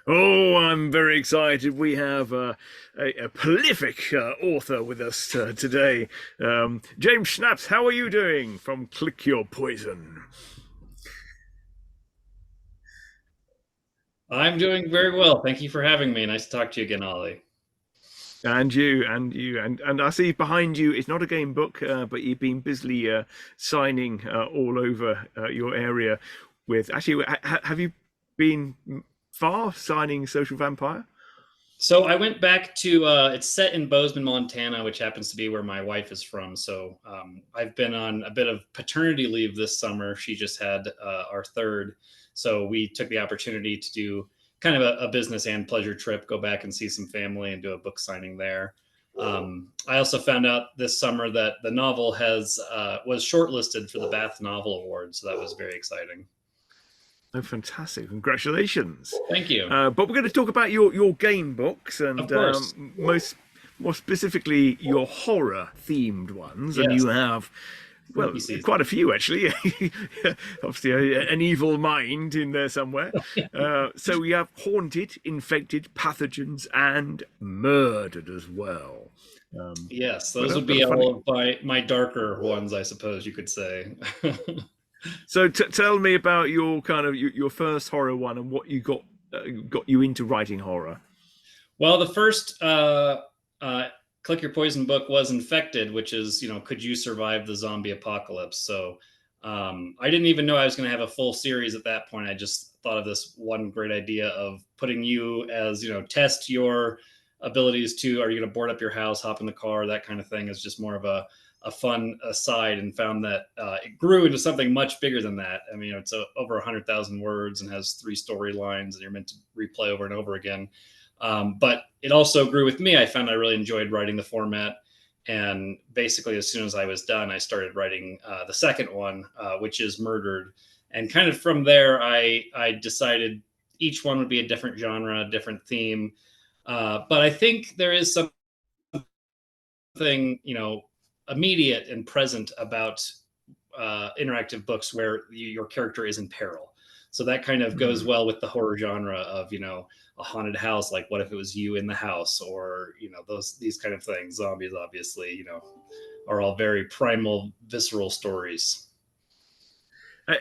Oh, I'm very excited. We have a prolific author with us today. James Schnaps, how are you doing from Click Your Poison? I'm doing very well. Thank you for having me. Nice to talk to you again, Ollie. And I see behind you, it's not a game book, but you've been busily signing all over your area with. Actually, have you been far signing Social Vampire? So I went back to it's set in Bozeman, Montana, which happens to be where my wife is from. So I've been on a bit of paternity leave this summer. She just had our third. So we took the opportunity to do kind of a business and pleasure trip, go back and see some family and do a book signing there. I also found out this summer that the novel has was shortlisted for the Bath Novel Award, so that was very exciting. Oh, fantastic! Congratulations. Thank you. But we're going to talk about your game books Of and course. more specifically your horror themed ones. And Yes. you have, well, Spooky season. quite a few actually. Obviously, an evil mind in there somewhere. So we have haunted, infected, pathogens, and murdered as well. Yes, But those would a be funny. all of my darker ones, I suppose you could say. So tell me about your kind of your first horror one and what you got you into writing horror. Well, the first uh, Click Your Poison book was Infected, which is, could you survive the zombie apocalypse? So I didn't even know I was going to have a full series at that point. I just thought of this one great idea of putting you as, test your abilities to, are you going to board up your house, hop in the car, that kind of thing is just more of a fun aside, and found that it grew into something much bigger than that. I mean, it's over 100,000 words and has three storylines, and you're meant to replay over and over again. But it also grew with me. I found I really enjoyed writing the format. And basically, as soon as I was done, I started writing the second one, which is Murdered. And kind of from there, I decided each one would be a different genre, a different theme. But I think there is something, immediate and present about interactive books where your character is in peril. So that kind of goes Hmm. well with the horror genre of, a haunted house. Like, what if it was you in the house, or these kind of things. Zombies, obviously, are all very primal, visceral stories.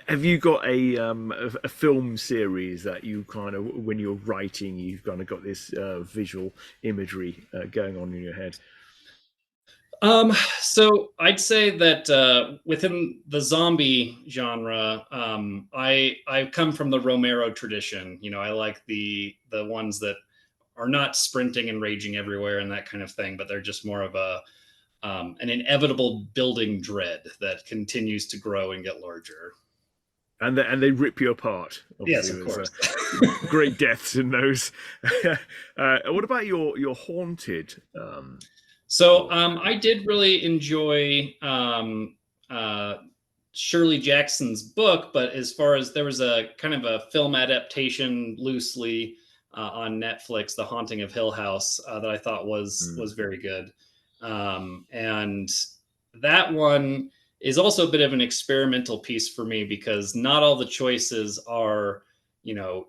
Have you got a film series that you kind of when you're writing you've kind of got this visual imagery going on in your head? So I'd say that within the zombie genre, I come from the Romero tradition. I like the ones that are not sprinting and raging everywhere and that kind of thing, but they're just more of an inevitable building dread that continues to grow and get larger. And they rip you apart. Yes, Obviously, of there's course. great deaths in those. What about your haunted So book? I did really enjoy uh, Shirley Jackson's book, but as far as there was a kind of a film adaptation loosely on Netflix, The Haunting of Hill House, that I thought was Mm. very good, and that one is also a bit of an experimental piece for me because not all the choices are,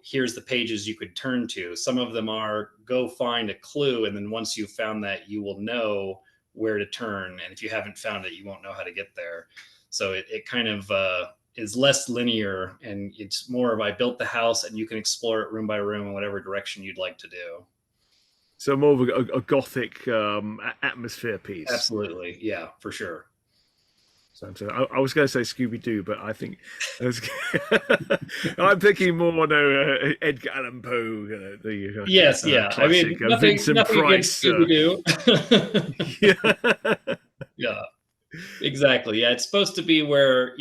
here's the pages you could turn to. Some of them are go find a clue, and then once you've found that, you will know where to turn, and if you haven't found it, you won't know how to get there. So it kind of is less linear, and it's more of, I built the house and you can explore it room by room in whatever direction you'd like to do. So more of a gothic atmosphere piece. Absolutely, yeah, for sure. So I was going to say Scooby Doo, but I think I'm thinking more no Edgar Allan Poe, the Yes, yeah. I mean, classic nothing Vincent nothing against Price. Scooby Doo. Yeah. Yeah, exactly. Yeah, it's supposed to be where,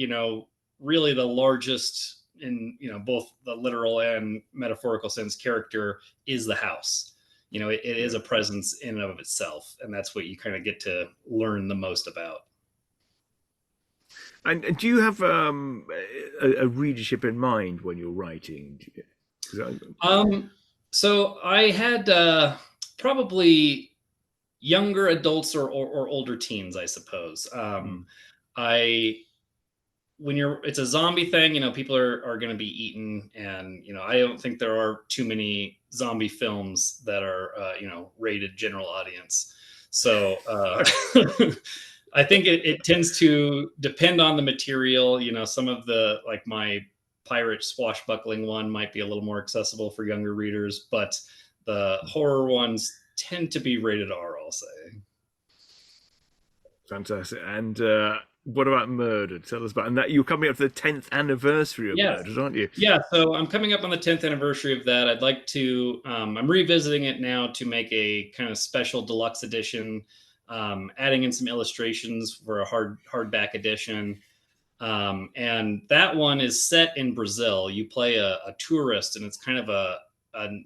really the largest, in, both the literal and metaphorical sense, character is the house. It is Yeah. a presence in and of itself, and that's what you kind of get to learn the most about. And do you have a readership in mind when you're writing? 'Cause Um, so I had probably younger adults or older teens, I suppose. mm, I when it's a zombie thing, people are going to be eaten, and I don't think there are too many zombie films that are rated general audience. So I think it tends to depend on the material. Some of the, like, my pirate swashbuckling one might be a little more accessible for younger readers, but the horror ones tend to be rated R, I'll say. Fantastic. And what about Murdered? Tell us about, and that you're coming up to the 10th anniversary of Yes. Murdered, aren't you? Yeah, so I'm coming up on the 10th anniversary of that. I'd like to, I'm revisiting it now to make a kind of special deluxe edition, adding in some illustrations for a hardback edition. And that one is set in Brazil. You play a tourist, and it's kind of a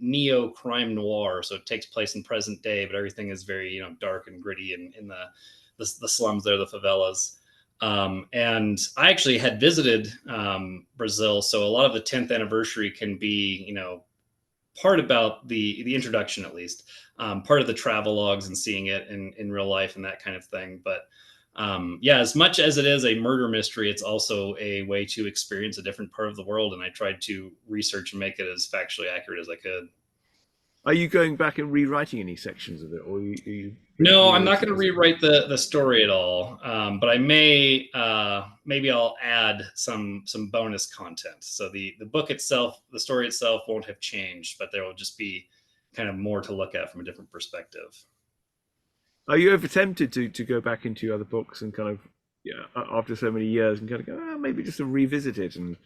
neo crime noir. So it takes place in present day, but everything is very, dark and gritty in the slums there, the favelas. And I actually had visited Brazil, so a lot of the 10th anniversary can be, part about the introduction, at least, part of the travel logs and seeing it in real life and that kind of thing. But yeah, as much as it is a murder mystery, it's also a way to experience a different part of the world. And I tried to research and make it as factually accurate as I could. Are you going back and rewriting any sections of it, or are you No, I'm leaving not it going to as it? rewrite the story at all. But I may, maybe I'll add some bonus content. So the book itself, the story itself, won't have changed, but there will just be kind of more to look at from a different perspective. Are you ever tempted to go back into other books and kind of, yeah, after so many years, and kind of go, maybe just to revisit it and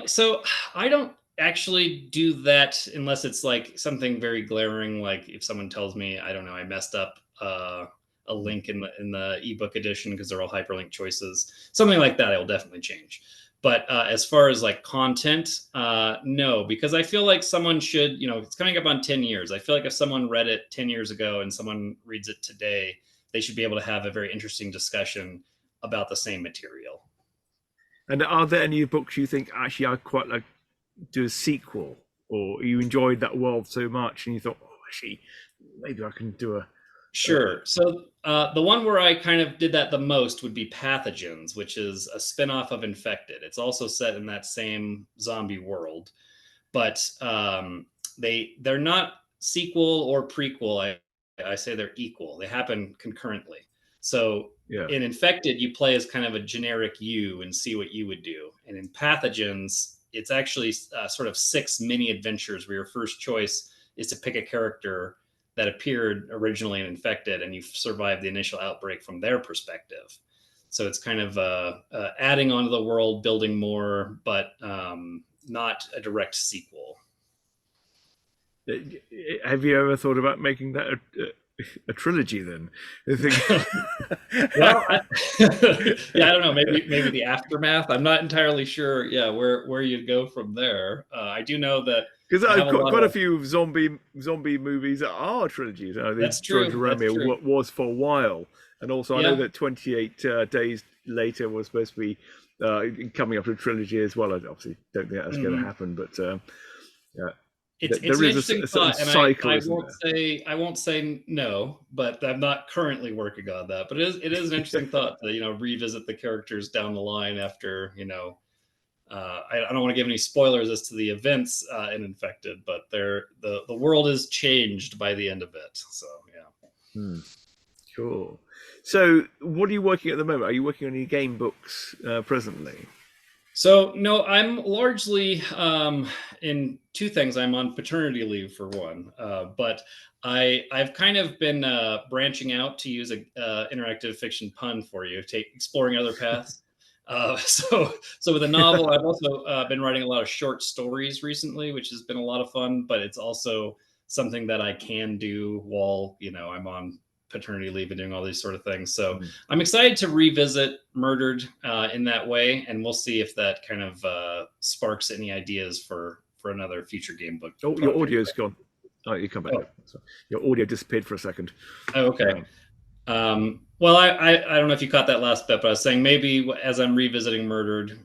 So I don't actually do that unless it's like something very glaring, like if someone tells me, I don't know, I messed up a link in the ebook edition because they're all hyperlink choices, something like that, I will definitely change. But as far as like content, no, because I feel like someone should, it's coming up on 10 years. I feel like if someone read it 10 years ago and someone reads it today, they should be able to have a very interesting discussion about the same material. and are there any books you think actually I quite like do a sequel, or you enjoyed that world so much and you thought, oh, actually, maybe I can do Sure. So the one where I kind of did that the most would be Pathogens, which is a spinoff of Infected. It's also set in that same zombie world, but they're not sequel or prequel. I say they're equal. They happen concurrently. So yeah. in Infected, you play as kind of a generic you and see what you would do. And in Pathogens, it's actually sort of six mini adventures where your first choice is to pick a character that appeared originally in Infected, and you survive the initial outbreak from their perspective. So it's kind of adding onto the world, building more, but not a direct sequel. Have you ever thought about making that a trilogy then? I think Well, yeah, I don't know. Maybe the aftermath. I'm not entirely sure. Yeah, where you'd go from there. I do know that because I have I've a got lot quite a of. few zombie movies that are trilogies. The That's Trilogy true. That's Romeo true. was for a while, and also I know Yeah. that 28 Days Later was supposed to be coming up to a trilogy as well. I obviously don't think that's going to Mhm. happen, but yeah, It's there an is interesting a certain thought, and cycle, I isn't won't there? say no, but I'm not currently working on that. But it is an interesting thought to revisit the characters down the line after I don't want to give any spoilers as to the events in Infected, but the world is changed by the end of it. So yeah. Hmm. Cool. So, what are you working at the moment? Are you working on any game books presently? So no, I'm largely in two things. I'm on paternity leave for one, but I've kind of been branching out, to use a interactive fiction pun for you, exploring other paths. So with a novel, I've also been writing a lot of short stories recently, which has been a lot of fun. But it's also something that I can do while I'm on paternity leave and doing all these sort of things. So Hmm. I'm excited to revisit Murdered in that way, and we'll see if that kind of sparks any ideas for another future game book Oh, your project. audio's gone. Oh, you come back now. Oh, So your audio disappeared for a second. oh, okay. Um, Well, I don't know if you caught that last bit, but I was saying maybe as I'm revisiting Murdered,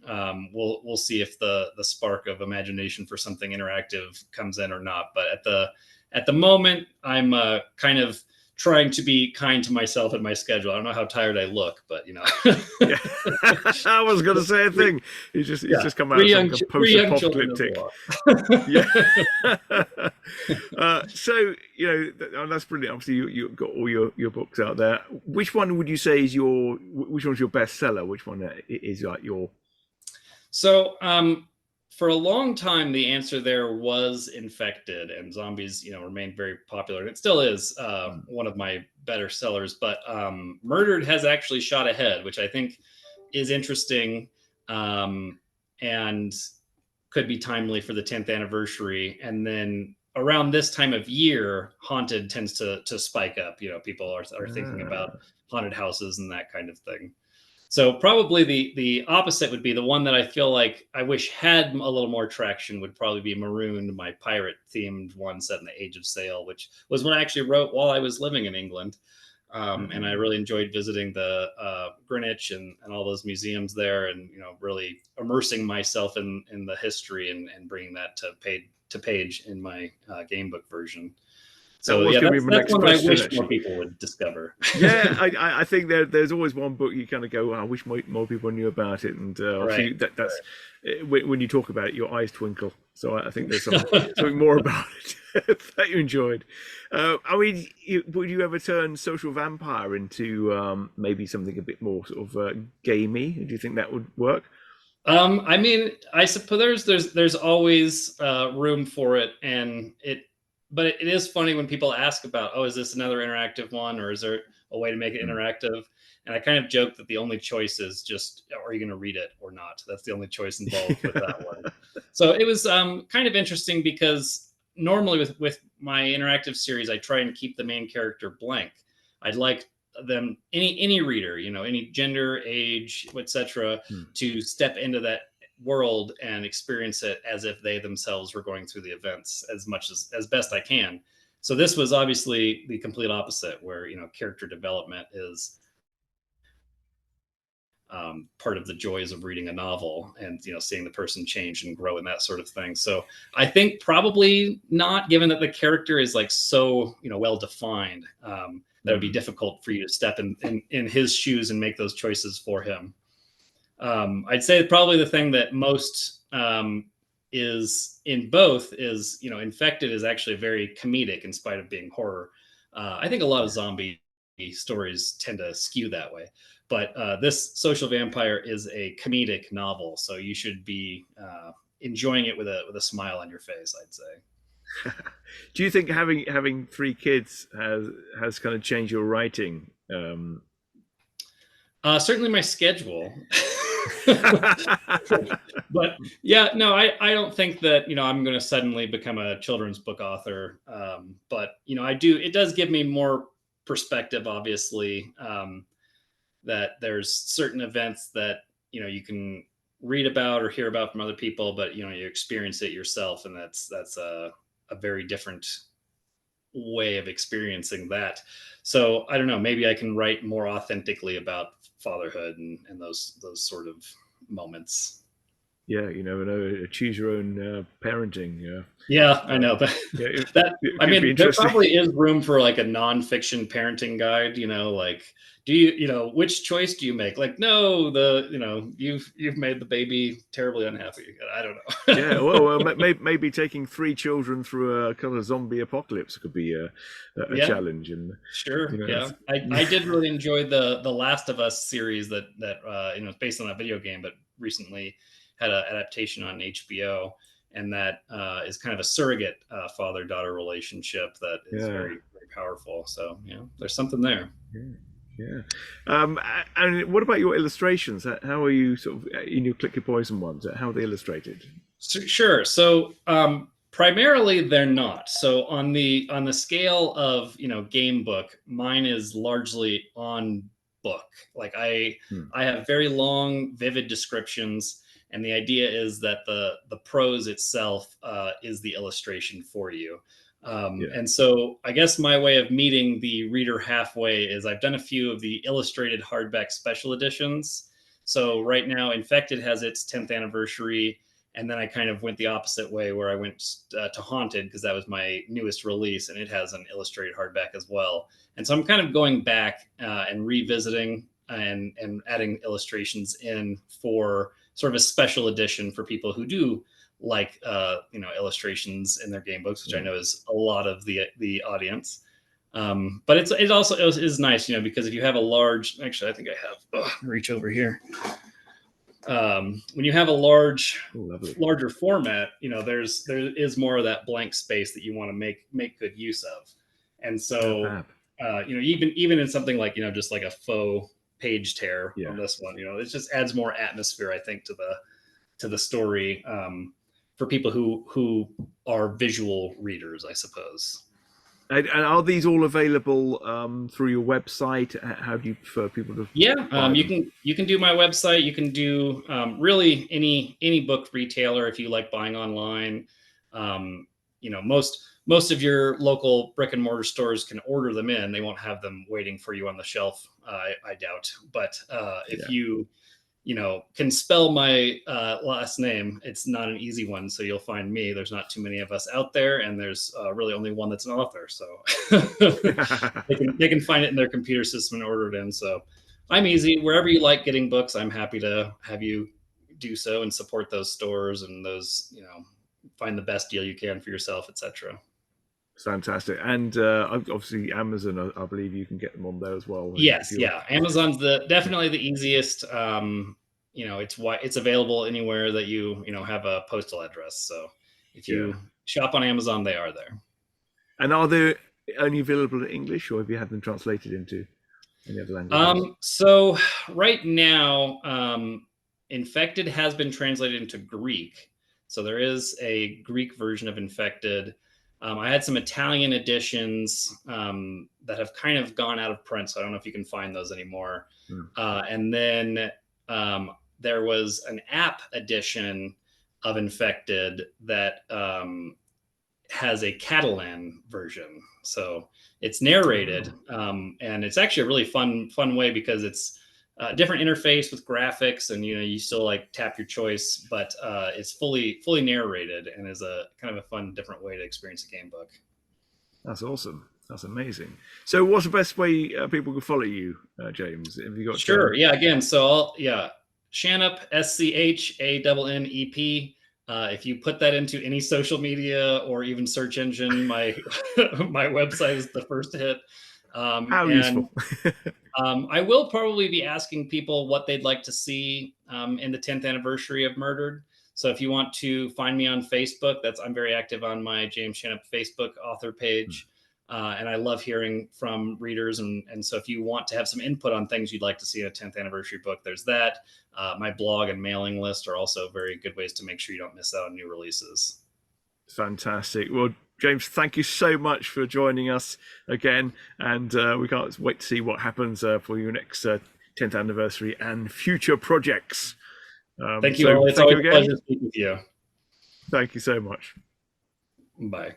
we'll see if the spark of imagination for something interactive comes in or not. But at the moment, I'm kind of trying to be kind to myself and my schedule. I don't know how tired I look, but Yeah, I was going to say a thing. He's yeah, just come out of some kind of three young children is post-apocalyptic. a Yeah. lot. So that's brilliant. Obviously, you've got all your books out there. Which one would you say is which one's your bestseller? Which one is like your? So, for a long time, the answer there was Infected, and zombies, remained very popular, and it still is one of my better sellers. But Murdered has actually shot ahead, which I think is interesting, and could be timely for the 10th anniversary. And then around this time of year, Haunted tends to spike up. People are thinking about haunted houses and that kind of thing. So probably the opposite would be the one that I feel like I wish had a little more traction would probably be Marooned, my pirate themed one set in the Age of Sail, which was one I actually wrote while I was living in England. And I really enjoyed visiting the Greenwich and all those museums there, and really immersing myself in the history and bringing that to page in my game book version. That So was yeah, going to be my that's next one I question, wish more actually. people would discover. Yeah, I think there's always one book you kind of go, I wish more people knew about it, and Right. obviously that's when you talk about it, your eyes twinkle. So I think there's something more about it that you enjoyed. I mean, would you ever turn Social Vampire into maybe something a bit more sort of gamey? Do you think that would work? I mean, I suppose there's always room for it, but it is funny when people ask about, oh, is this another interactive one, or is there a way to make it Mm. interactive? And I kind of joke that the only choice is just, are you going to read it or not? That's the only choice involved with that one. So it was kind of interesting because normally with my interactive series, I try and keep the main character blank. I'd like them, any reader, any gender, age, etc., Mm. to step into that world and experience it as if they themselves were going through the events as much as best I can. So this was obviously the complete opposite, where character development is part of the joys of reading a novel, and seeing the person change and grow and that sort of thing. So I think probably not, given that the character is like so well defined, that would be Mm. difficult for you to step in his shoes and make those choices for him. I'd say probably the thing that most is in both is, Infected is actually very comedic in spite of being horror. I think a lot of zombie stories tend to skew that way, but this Social Vampire is a comedic novel, so you should be enjoying it with a smile on your face, I'd say. Do you think having three kids has kind of changed your writing? Certainly my schedule. But yeah, no, I don't think that I'm going to suddenly become a children's book author. But it does give me more perspective, obviously, that there's certain events that you can read about or hear about from other people, but you experience it yourself, and that's a very different way of experiencing that. So I don't know, maybe I can write more authentically about fatherhood and those sort of moments. Yeah, you never know. Choose your own parenting. Yeah, I Uh, know, but yeah, it I could be mean, there interesting. probably is room for like a nonfiction parenting guide. Like, do which choice do you make? Like, no, you've made the baby terribly unhappy. I don't Yeah, know. well, maybe taking three children through a kind of zombie apocalypse could be a Yeah, challenge, and sure. it's, Yeah, I did really enjoy the Last of Us series that it's based on a video game, but recently had an adaptation on HBO, and that is kind of a surrogate father-daughter relationship that is yeah, very very powerful. So there's something there. yeah, yeah. And what about your illustrations? How are you sort of in your Click Your Poison ones? How are they illustrated? Sure. So primarily they're not. So on the scale of game book, mine is largely on book. Like Hmm. I have very long, vivid descriptions, and the idea is that the prose itself is the illustration for you. Yeah, And so I guess my way of meeting the reader halfway is I've done a few of the illustrated hardback special editions. So right now, Infected has its 10th anniversary, and then I kind of went the opposite way where I went to Haunted because that was my newest release, and it has an illustrated hardback as well. And so I'm kind of going back and revisiting and adding illustrations in for sort of a special edition for people who do like illustrations in their game books, which I know is a lot of the audience. But it also is nice, because if you have a large, actually, I think I have reach over here. When you have a larger format, there is more of that blank space that you want to make good use of. And so, even in something like, just like a faux page tear on this one, it just adds more atmosphere, I think, to the story, for people who are visual readers, I suppose. And are these all available through your website? How do you prefer people to? Yeah, you can do my website. You can do really any book retailer if you like buying online. Most of your local brick and mortar stores can order them in. They won't have them waiting for you on the shelf, I doubt. But if you can spell my last name, it's not an easy one. So you'll find me. There's not too many of us out there, and there's really only one that's an author. So they can find it in their computer system and order it in. So I'm easy. Wherever you like getting books, I'm happy to have you do so and support those stores and those, find the best deal you can for yourself, etc. Fantastic. And obviously Amazon, I believe you can get them on there as well. Yes, yeah. Amazon's definitely the easiest. It's available anywhere that you have a postal address. So if you shop on Amazon, they are there. And are they only available in English, or have you had them translated into any other languages? So right now, Infected has been translated into Greek. So there is a Greek version of Infected. I had some Italian editions that have kind of gone out of print, so I don't know if you can find those anymore. And then there was an app edition of Infected that has a Catalan version. So it's narrated, and it's actually a really fun way because it's a different interface with graphics, and you still like tap your choice, but it's fully narrated and is a kind of a fun different way to experience a game book. That's awesome. That's amazing. So what's the best way people can follow you, James? Have you got again, so Schannep, Schannep. If you put that into any social media or even search engine, my my website is the first hit. How useful. I will probably be asking people what they'd like to see in the 10th anniversary of Murdered. So if you want to find me on Facebook, I'm very active on my James Schannep Facebook author page. And I love hearing from readers. And so if you want to have some input on things you'd like to see in a 10th anniversary book, there's that. My blog and mailing list are also very good ways to make sure you don't miss out on new releases. Fantastic. Well, James, thank you so much for joining us again. And we can't wait to see what happens for your next 10th anniversary and future projects. Thank you all. It's always a pleasure to speak with you. Thank you so much. Bye.